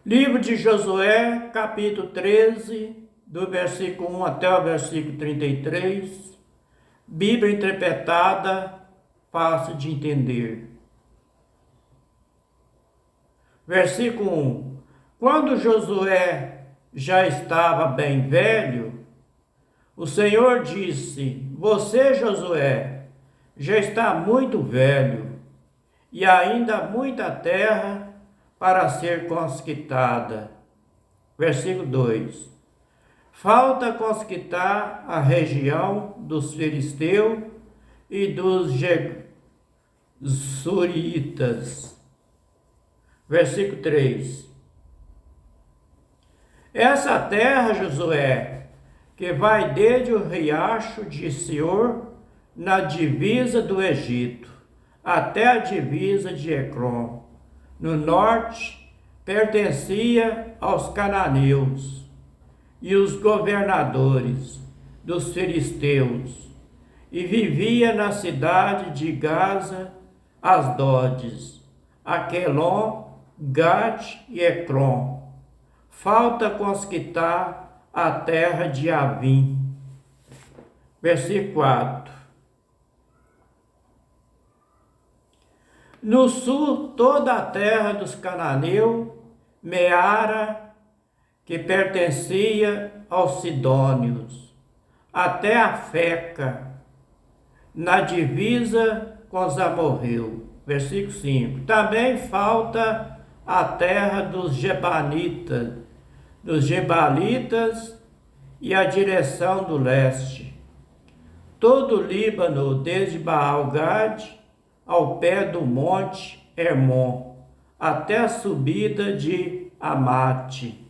Livro de Josué, capítulo 13, do versículo 1 até o versículo 33. Bíblia interpretada, fácil de entender. Versículo 1. Quando Josué já estava bem velho, o Senhor disse: Você, Josué, já está muito velho, e ainda há muita terra para ser conquistada. Versículo 2. Falta conquistar a região dos filisteus e dos gesuritas. Versículo 3. Essa terra, Josué, que vai desde o riacho de Sior, na divisa do Egito, até a divisa de Ecrom, no norte, pertencia aos cananeus e os governadores dos filisteus, e vivia na cidade de Gaza, Asdodes, Aquelon, Gat e Ecrom. Falta conquistar a terra de Avim. Versículo 4. No sul, toda a terra dos cananeus, Meara, que pertencia aos sidônios, até a Feca, na divisa com os amorreus. Versículo 5. Também falta a terra dos Gebalitas e a direção do leste. Todo o Líbano, desde Baal-Gade ao pé do monte Hermon, até a subida de Amate.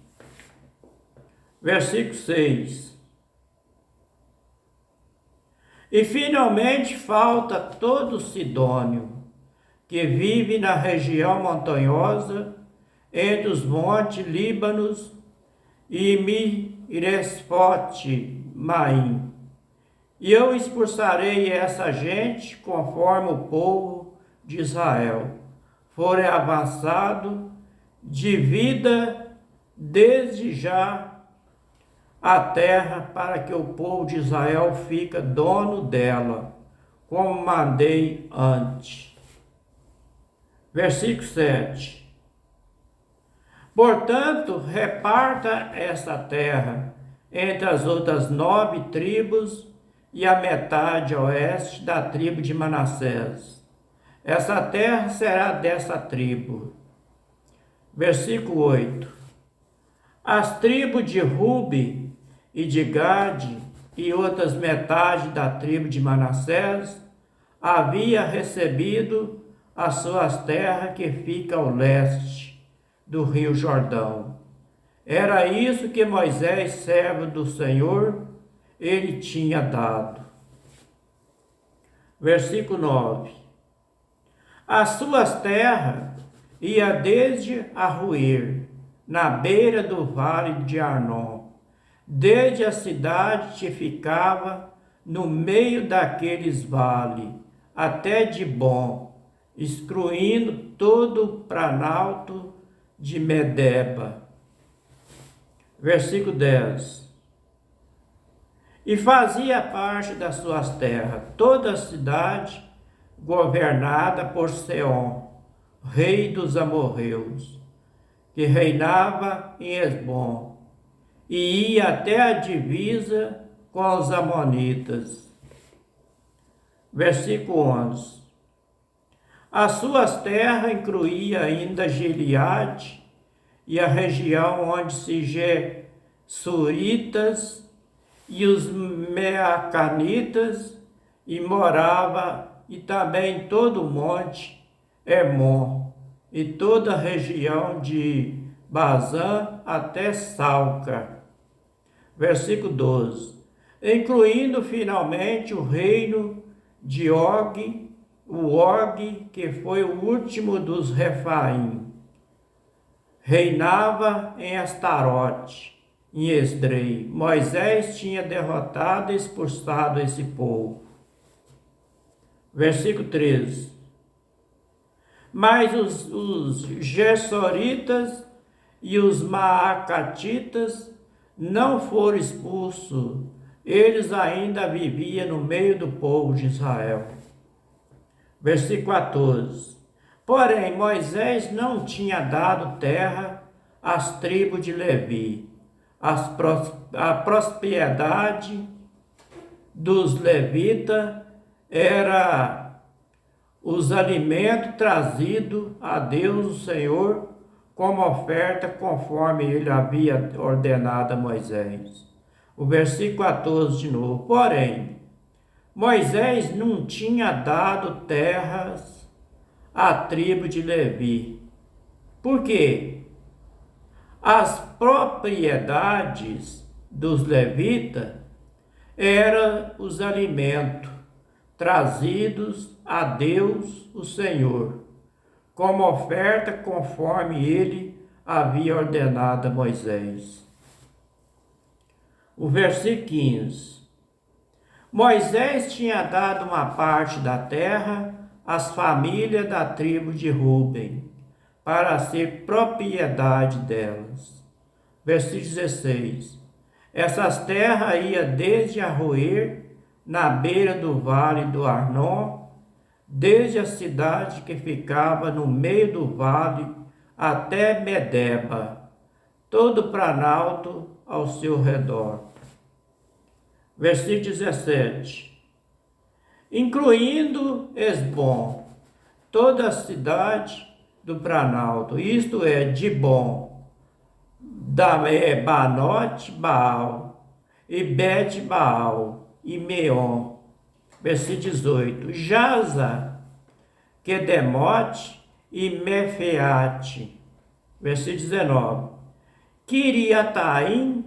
Versículo 6. E finalmente falta todo o Sidônio, que vive na região montanhosa, entre os montes Líbanos e Miresfote Maim. E eu expulsarei essa gente conforme o povo de Israel forem avançado de vida desde já a terra, para que o povo de Israel fique dono dela, como mandei antes. Versículo 7. Portanto, reparta essa terra entre as outras 9 tribos e a metade a oeste da tribo de Manassés. Essa terra será dessa tribo. Versículo 8. As tribos de Rubi e de Gade e outras metade da tribo de Manassés havia recebido as suas terras que ficam ao leste do rio Jordão. Era isso que Moisés, servo do Senhor, ele tinha dado. Versículo 9. As suas terras ia desde Arruir, na beira do vale de Arnon, desde a cidade que ficava no meio daqueles vales, até Dibon, excluindo todo o planalto de Medeba. Versículo 10. E fazia parte das suas terras toda a cidade governada por Seom, rei dos amorreus, que reinava em Esbom, e ia até a divisa com os amonitas. Versículo 11. As suas terras incluía ainda Gileade e a região onde se Gesuritas e os Meacanitas, e morava, e também todo o monte Hermon, e toda a região de Bazã até Salca. Versículo 12. Incluindo finalmente o reino de Og, o Og, que foi o último dos Refaim. Reinava em Astarote, em Esdrei. Moisés tinha derrotado e expulsado esse povo. Versículo 13. Mas os Gesoritas e os maacatitas não foram expulsos, eles ainda viviam no meio do povo de Israel. Versículo 14. Porém, Moisés não tinha dado terra às tribos de Levi. A propriedade dos levitas era os alimentos trazidos a Deus, o Senhor, como oferta, conforme ele havia ordenado a Moisés. O versículo 14 de novo. Porém, Moisés não tinha dado terras à tribo de Levi. Por quê? As propriedades dos levitas eram os alimentos trazidos a Deus, o Senhor, como oferta conforme ele havia ordenado a Moisés. O versículo 15. Moisés tinha dado uma parte da terra às famílias da tribo de Ruben, para ser propriedade delas. Versículo 16. Essas terras iam desde Aroer, na beira do vale do Arnon, desde a cidade que ficava no meio do vale até Medeba, todo o planalto ao seu redor. Versículo 17. Incluindo Esbom, toda a cidade do planalto, isto é, Dibom, Banote, Baal, e Bet Baal, e Meon. Versículo 18. Jaza, Quedemote e Mefeate. Versículo 19. Quiriataim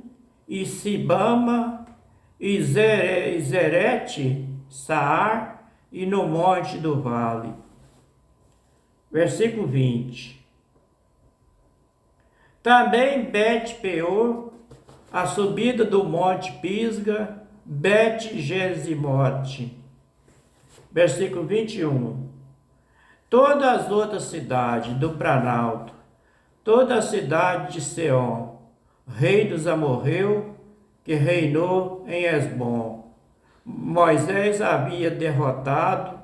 e Sibama e Zerete, Saar e no monte do vale. Versículo 20. Também Bet-peor, a subida do monte Pisga, Bet-Gesimote. Versículo 21. Todas as outras cidades do planalto, toda a cidade de Seom, rei dos amorreus, que reinou em Esbom. Moisés havia derrotado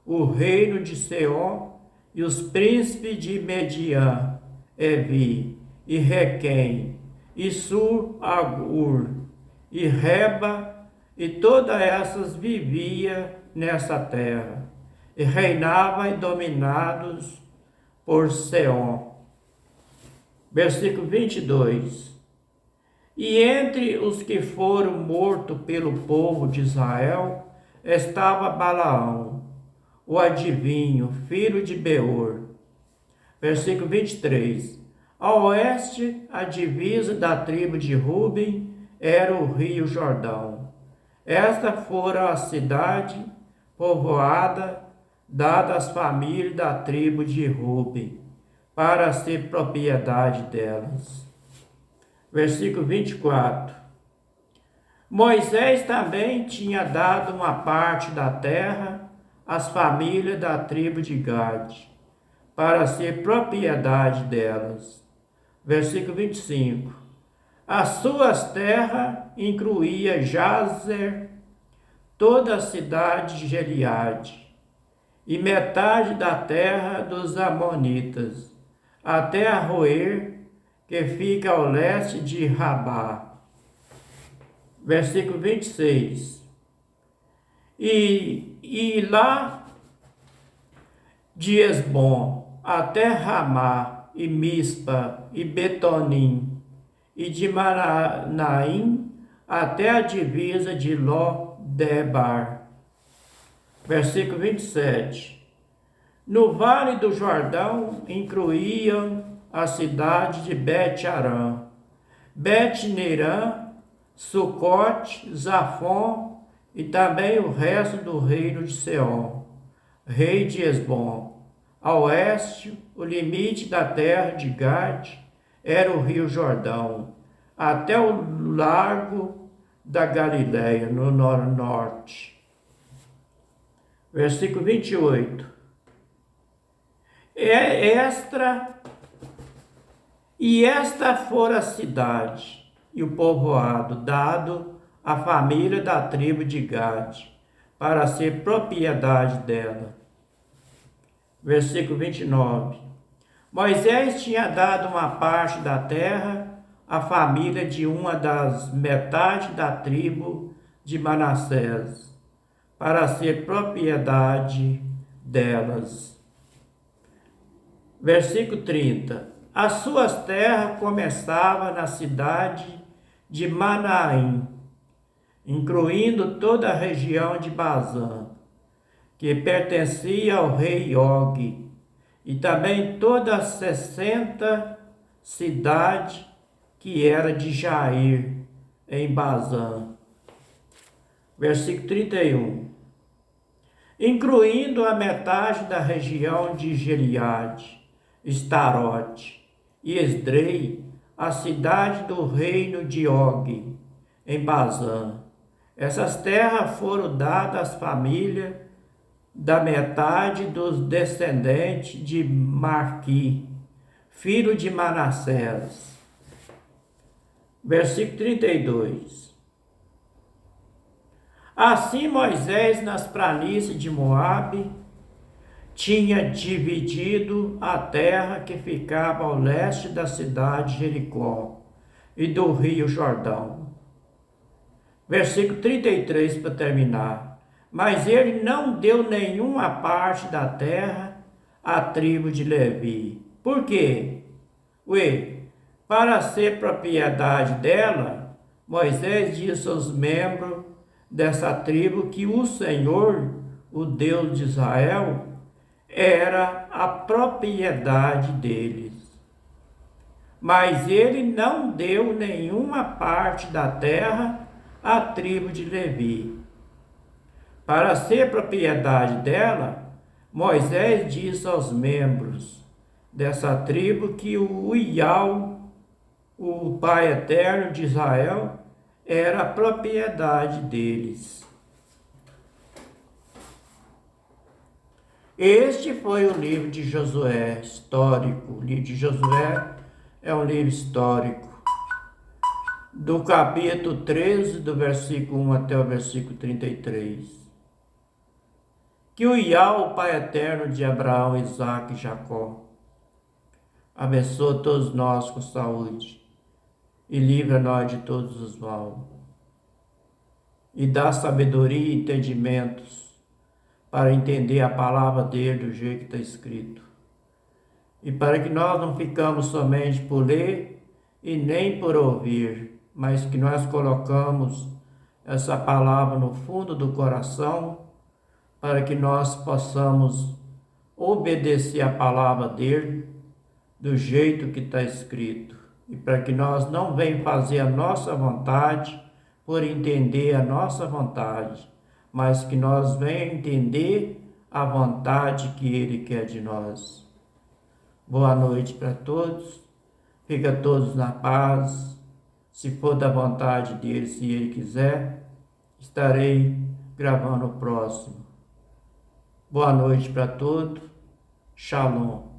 o reino de Seom e os príncipes de Median, Evi, e Requém, e Sur-Agur, e Reba, e todas essas viviam nessa terra, e reinavam e dominados por Seom. Versículo 22. E entre os que foram mortos pelo povo de Israel, estava Balaão, o adivinho, filho de Beor. Versículo 23. Ao oeste, a divisa da tribo de Ruben era o rio Jordão. Esta fora a cidade povoada, dada às famílias da tribo de Ruben, para ser propriedade delas. Versículo 24. Moisés também tinha dado uma parte da terra às famílias da tribo de Gade, para ser propriedade delas. Versículo 25. As suas terras incluía Jazer, toda a cidade de Gileade, e metade da terra dos Amonitas, até Aroer, que fica ao leste de Rabá. Versículo 26. E lá de Esbom até Ramá, e Mispa, e Betonim, e de Manaim até a divisa de Ló-Debar. Versículo 27. No vale do Jordão incluíam a cidade de Bet-Arã, Bet-Neirã, Sucote, Zafon e também o resto do reino de Seom, rei de Esbom. A oeste, o limite da terra de Gade era o rio Jordão, até o largo da Galileia, no norte. Versículo 28. Extra E esta fora a cidade e o povoado dado à família da tribo de Gade, para ser propriedade dela. Versículo 29. Moisés tinha dado uma parte da terra à família de uma das metades da tribo de Manassés, para ser propriedade delas. Versículo 30. As suas terras começavam na cidade de Manaim, incluindo toda a região de Bazã, que pertencia ao rei Og, e também todas as 60 cidades que era de Jair, em Bazã. Versículo 31. Incluindo a metade da região de Gileade, Estarote e Esdrei, a cidade do reino de Og, em Bazã. Essas terras foram dadas às famílias da metade dos descendentes de Marqui, filho de Manassés. Versículo 32. Assim Moisés, nas planícies de Moabe, tinha dividido a terra que ficava ao leste da cidade de Jericó e do rio Jordão. Versículo 33 para terminar. Mas ele não deu nenhuma parte da terra à tribo de Levi. Por quê? Para ser propriedade dela, Moisés disse aos membros dessa tribo que o Senhor, o Deus de Israel, era a propriedade deles. Mas ele não deu nenhuma parte da terra à tribo de Levi. Para ser propriedade dela, Moisés disse aos membros dessa tribo que o Iau, o Pai Eterno de Israel, era a propriedade deles. Este foi o livro de Josué, histórico. O livro de Josué é um livro histórico. Do capítulo 13, do versículo 1 até o versículo 33. Que o Iau, o Pai Eterno de Abraão, Isaque e Jacó, abençoe todos nós com saúde e livra nós de todos os maus. E dá sabedoria e entendimentos para entender a palavra dele do jeito que está escrito. E para que nós não ficamos somente por ler e nem por ouvir, mas que nós colocamos essa palavra no fundo do coração, para que nós possamos obedecer a palavra dele do jeito que está escrito. E para que nós não venhamos fazer a nossa vontade por entender a nossa vontade, mas que nós venhamos entender a vontade que ele quer de nós. Boa noite para todos. Fica todos na paz. Se for da vontade dele, se ele quiser, estarei gravando o próximo. Boa noite para todos. Shalom.